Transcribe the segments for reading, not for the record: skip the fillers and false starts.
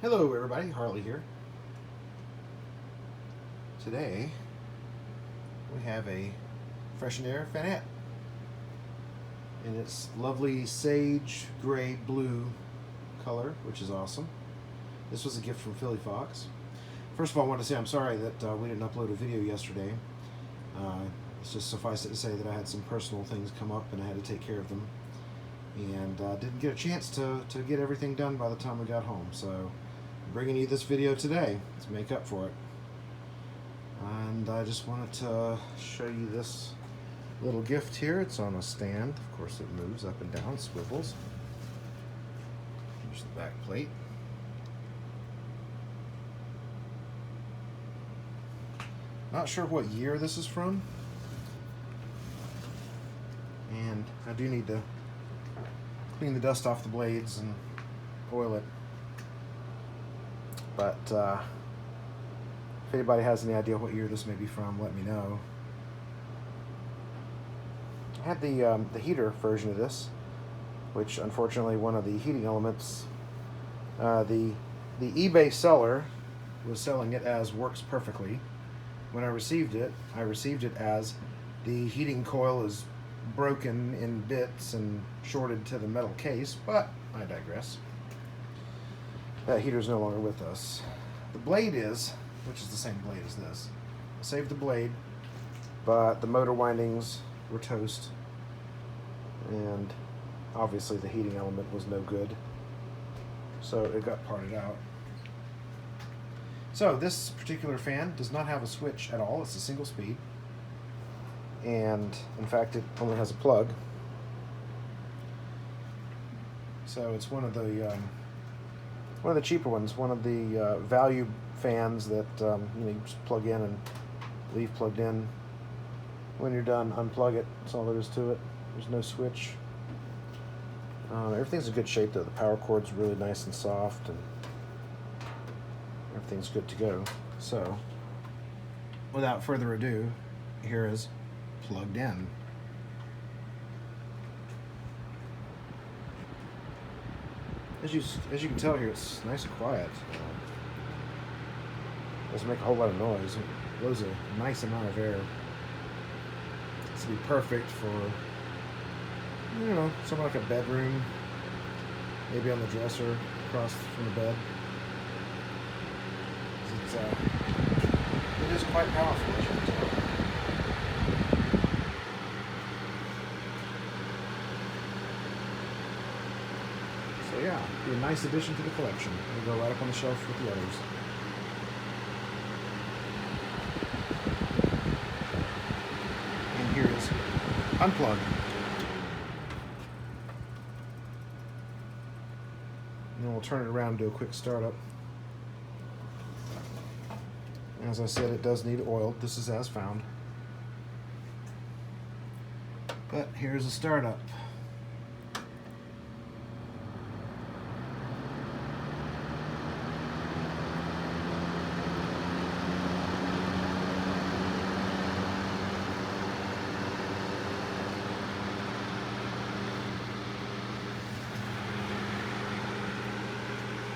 Hello everybody, Harley here. Today we have a fresh Aire Fanette in its lovely sage gray blue color, which is awesome. This was a gift from PhillyPhox. First of all, I want to say I'm sorry that we didn't upload a video yesterday. It's just suffice it to say that I had some personal things come up and I had to take care of them, and didn't get a chance to get everything done by the time we got home. So I'm bringing you this video today to make up for it. And I just wanted to show you this little gift here. It's on a stand. Of course it moves up and down, swivels. Here's the back plate. Not sure what year this is from, and I do need to clean the dust off the blades and oil it. But if anybody has any idea what year this may be from, let me know. I had the heater version of this, which unfortunately one of the heating elements, the eBay seller was selling it as works perfectly. When I received it as the heating coil is broken in bits and shorted to the metal case, but I digress. That heater's no longer with us. The blade is, which is the same blade as this. I saved the blade, but the motor windings were toast, and obviously the heating element was no good, so it got parted out. So this particular fan does not have a switch at all. It's a single speed, and in fact it only has a plug. So it's one of the cheaper ones, one of the value fans that you just plug in and leave plugged in. When you're done, unplug it. That's all there is to it. There's no switch. Everything's in good shape though. The power cord's really nice and soft, and everything's good to go. So, without further ado, here is plugged in. As you can tell here, it's nice and quiet. Doesn't make a whole lot of noise. It blows a nice amount of air. This would be perfect for, something like a bedroom, maybe on the dresser across from the bed. It is quite powerful, as you can tell. So yeah, be a nice addition to the collection. It'll go right up on the shelf with the others. And here is unplugged. And then we'll turn it around and do a quick startup. As I said, it does need oiled. This is as found. But here's a startup.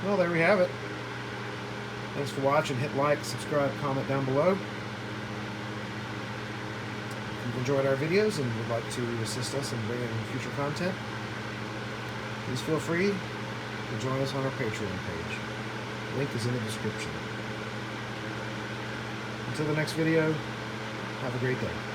Well, there we have it. Thanks for watching. Hit like, subscribe, comment down below. If you've enjoyed our videos and would like to assist us in bringing future content, please feel free to join us on our Patreon page. The link is in the description. Until the next video, have a great day.